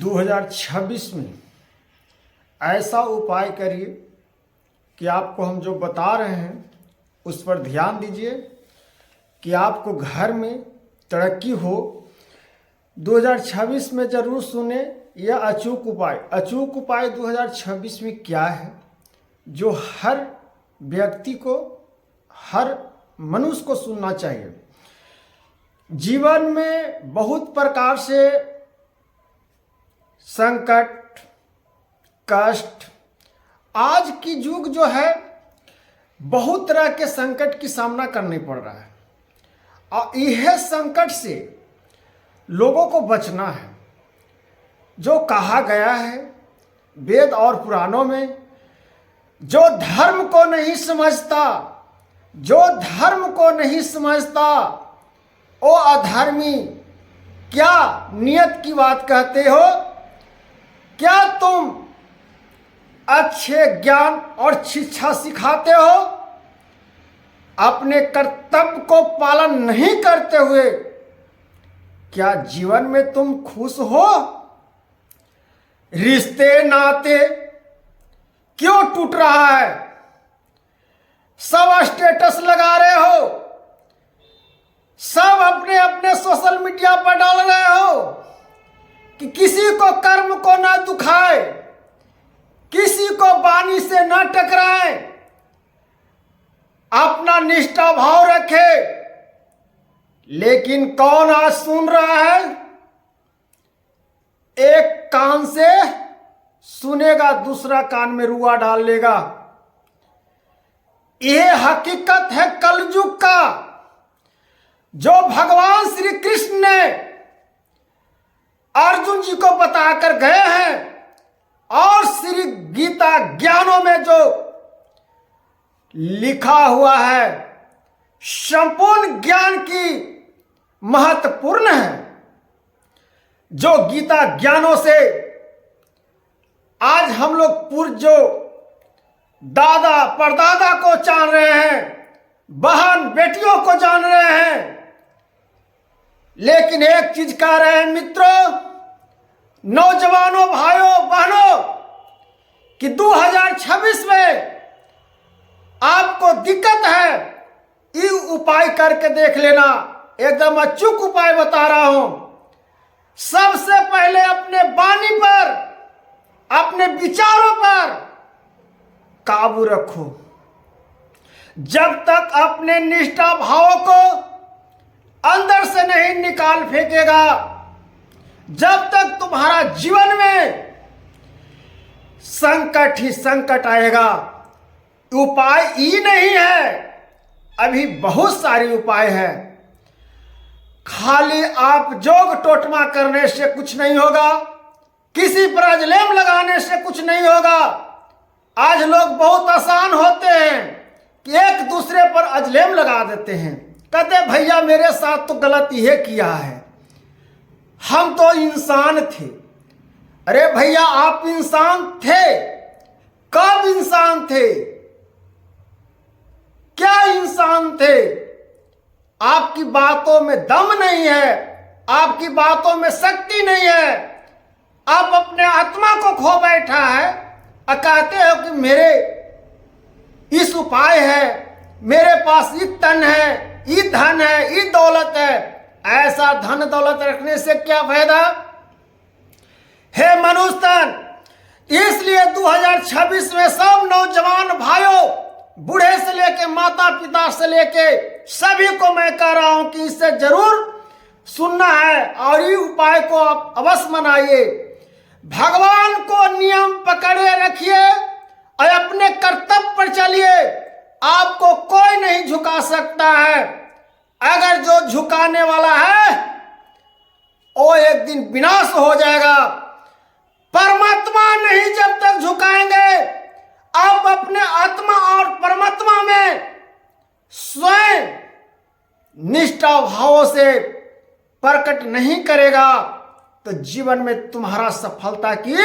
2026 में ऐसा उपाय करिए कि आपको हम जो बता रहे हैं उस पर ध्यान दीजिए कि आपको घर में तरक्की हो। 2026 में ज़रूर सुने यह अचूक उपाय। अचूक उपाय 2026 में क्या है जो हर व्यक्ति को, हर मनुष्य को सुनना चाहिए। जीवन में बहुत प्रकार से संकट, कष्ट, आज की युग जो है बहुत तरह के संकट की सामना करनी पड़ रहा है और यह संकट से लोगों को बचना है। जो कहा गया है वेद और पुराणों में, जो धर्म को नहीं समझता, जो धर्म को नहीं समझता ओ अधर्मी, क्या नियत की बात कहते हो? क्या तुम अच्छे ज्ञान और शिक्षा सिखाते हो? अपने कर्तव्य को पालन नहीं करते हुए क्या जीवन में तुम खुश हो? रिश्ते नाते क्यों टूट रहा है? सब स्टेटस लगा रहे हो, सब अपने अपने सोशल मीडिया पर डाल रहे हो कि किसी को कर्म को ना दुखाए, किसी को वाणी से ना टकराए, अपना निष्ठा भाव रखे। लेकिन कौन आज सुन रहा है? एक कान से सुनेगा, दूसरा कान में रुआ डाल लेगा। यह हकीकत है कलयुग का, जो भगवान श्री कृष्ण ने अर्जुन जी को बताकर गए हैं और श्री गीता ज्ञानों में जो लिखा हुआ है संपूर्ण ज्ञान की महत्वपूर्ण है। जो गीता ज्ञानों से आज हम लोग पूर्वजों, दादा परदादा को जान रहे हैं, बहन बेटियों को जान रहे हैं। लेकिन एक चीज कह रहे हैं मित्रों, नौजवानों, भाइयों बहनों, कि 2026 में आपको दिक्कत है, ये उपाय करके देख लेना। एकदम अचूक उपाय बता रहा हूं। सबसे पहले अपने वाणी पर, अपने विचारों पर काबू रखो। जब तक अपने निष्ठा भाव को अंदर से नहीं निकाल फेंकेगा, जब तक तुम्हारा जीवन में संकट ही संकट आएगा। उपाय ही नहीं है, अभी बहुत सारे उपाय हैं। खाली आप जोग टोटमा करने से कुछ नहीं होगा, किसी पर अजलेम लगाने से कुछ नहीं होगा। आज लोग बहुत आसान होते हैं कि एक दूसरे पर अजलेम लगा देते हैं, कहते भैया मेरे साथ तो गलत यह किया है, हम तो इंसान थे। अरे भैया आप इंसान थे? कब इंसान थे? क्या इंसान थे? आपकी बातों में दम नहीं है, आपकी बातों में शक्ति नहीं है। आप अपने आत्मा को खो बैठा है और कहते हो कि मेरे इस उपाय है, मेरे पास ये तन है, ये धन है, ये दौलत है। ऐसा धन दौलत रखने से क्या फायदा? हे मनुष्य तन, इसलिए 2026 में सब नौजवान भाइयों, बूढ़े से लेके माता पिता से लेके सभी को मैं कह रहा हूं कि इससे जरूर सुनना है और ये उपाय को आप अवश्य मनाइए। भगवान को नियम पकड़े रखिए और अपने कर्तव्य पर चलिए। आपको कोई नहीं झुका सकता है। अगर जो झुकाने वाला है वो एक दिन विनाश हो जाएगा। परमात्मा नहीं जब तक झुकाएंगे, आप अपने आत्मा और परमात्मा में स्वयं निष्ठा भाव से प्रकट नहीं करेगा तो जीवन में तुम्हारा सफलता की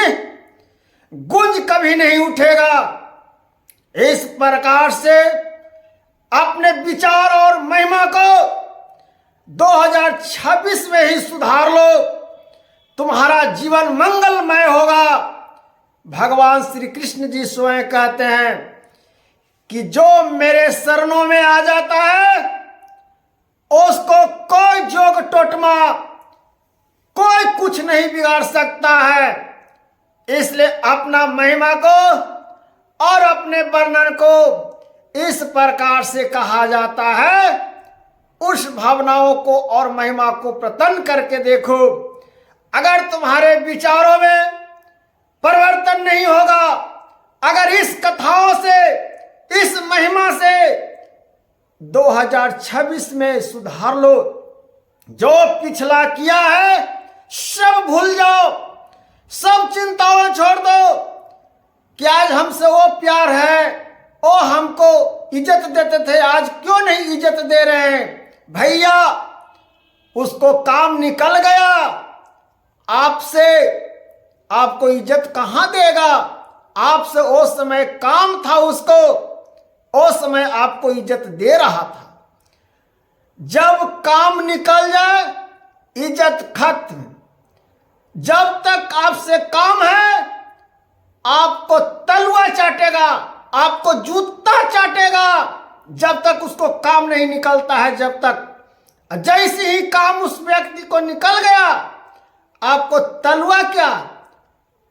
गूंज कभी नहीं उठेगा। इस प्रकार से अपने विचार और महिमा को 2026 में ही सुधार लो तुम्हारा जीवन मंगलमय होगा। भगवान श्री कृष्ण जी स्वयं कहते हैं कि जो मेरे शरणों में आ जाता है उसको कोई जोग टोटमा, कोई कुछ नहीं बिगाड़ सकता है। इसलिए अपना महिमा को और अपने वर्णन को इस प्रकार से कहा जाता है, उस भावनाओं को और महिमा को प्रतन करके देखो। अगर तुम्हारे विचारों में परिवर्तन नहीं होगा, अगर इस कथाओं से, इस महिमा से 2026 में सुधार लो, जो पिछला किया है सब भूल जाओ, सब चिंताओं छोड़ दो कि आज हमसे वो प्यार है, वो हमको इज्जत देते थे, आज क्यों नहीं इज्जत दे रहे हैं। भैया उसको काम निकल गया, आपसे आपको इज्जत कहां देगा। आपसे उस समय काम था, उसको उस समय आपको इज्जत दे रहा था। जब काम निकल जाए इज्जत खत्म। जब तक आपसे काम है आपको तलवा चाटेगा, आपको जूता चाटेगा। जब तक उसको काम नहीं निकलता है, जब तक, जैसे ही काम उस व्यक्ति को निकल गया आपको तलवा क्या,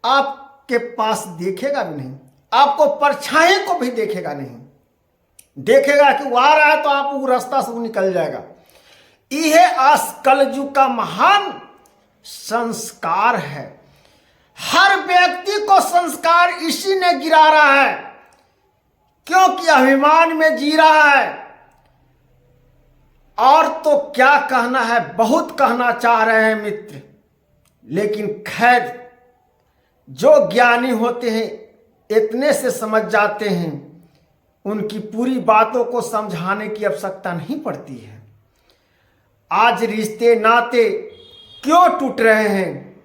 आपके पास देखेगा भी नहीं, आपको परछाई को भी देखेगा नहीं। देखेगा कि वो आ रहा है तो आप वो रास्ता से निकल जाएगा। यह आज कलयुग का महान संस्कार है। हर व्यक्ति को संस्कार इसी ने गिरा रहा है, क्योंकि अभिमान में जी रहा है। और तो क्या कहना है, बहुत कहना चाह रहे हैं मित्र, लेकिन खैर जो ज्ञानी होते हैं इतने से समझ जाते हैं, उनकी पूरी बातों को समझाने की आवश्यकता नहीं पड़ती है। आज रिश्ते नाते क्यों टूट रहे हैं?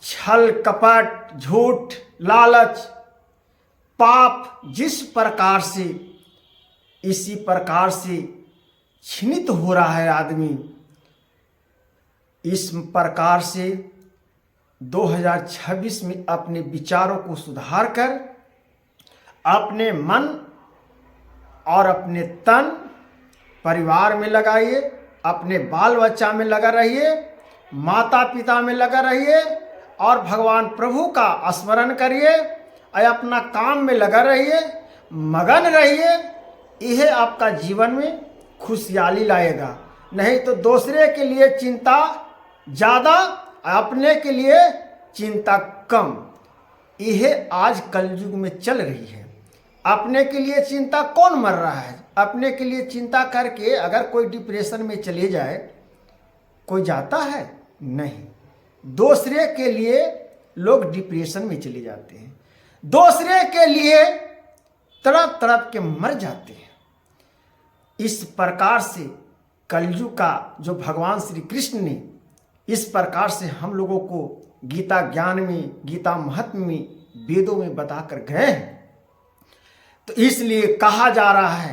छल कपट, झूठ, लालच, पाप जिस प्रकार से, इसी प्रकार से क्षीणित हो रहा है आदमी। इस प्रकार से 2026 में अपने विचारों को सुधार कर अपने मन और अपने तन परिवार में लगाइए, अपने बाल बच्चा में लगा रहिए, माता पिता में लगा रहिए और भगवान प्रभु का स्मरण करिए और अपना काम में लगा रहिए, मगन रहिए। यह आपका जीवन में खुशहाली लाएगा। नहीं तो दूसरे के लिए चिंता ज़्यादा, अपने के लिए चिंता कम। यह आज कलयुग में चल रही है। अपने के लिए चिंता कौन मर रहा है? अपने के लिए चिंता करके अगर कोई डिप्रेशन में चले जाए, कोई जाता है? नहीं। दूसरे के लिए लोग डिप्रेशन में चले जाते हैं, दूसरे के लिए तड़प तड़प के मर जाते हैं। इस प्रकार से कलयुग का जो भगवान श्री कृष्ण ने इस प्रकार से हम लोगों को गीता ज्ञान में, गीता महत्व में, वेदों में बताकर गए हैं। तो इसलिए कहा जा रहा है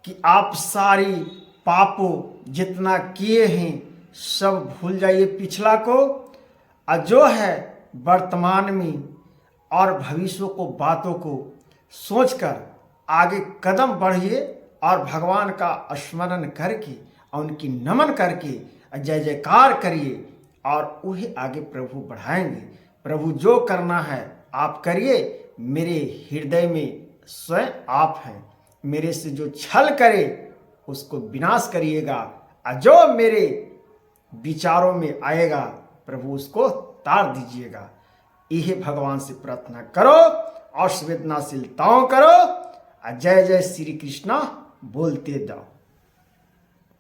कि आप सारी पापों जितना किए हैं सब भूल जाइए पिछला को, और जो है वर्तमान में और भविष्य को, बातों को सोचकर आगे कदम बढ़िए और भगवान का स्मरण करके और उनकी नमन करके जय जयकार करिए और उन्हें आगे प्रभु बढ़ाएंगे। प्रभु जो करना है आप करिए। मेरे हृदय में स्वयं आप हैं। मेरे से जो छल करे उसको विनाश करिएगा, और जो मेरे विचारों में आएगा प्रभु उसको तार दीजिएगा। यह भगवान से प्रार्थना करो और संवेदनाशीलताओं करो। जय जय श्री कृष्णा बोलते जाओ।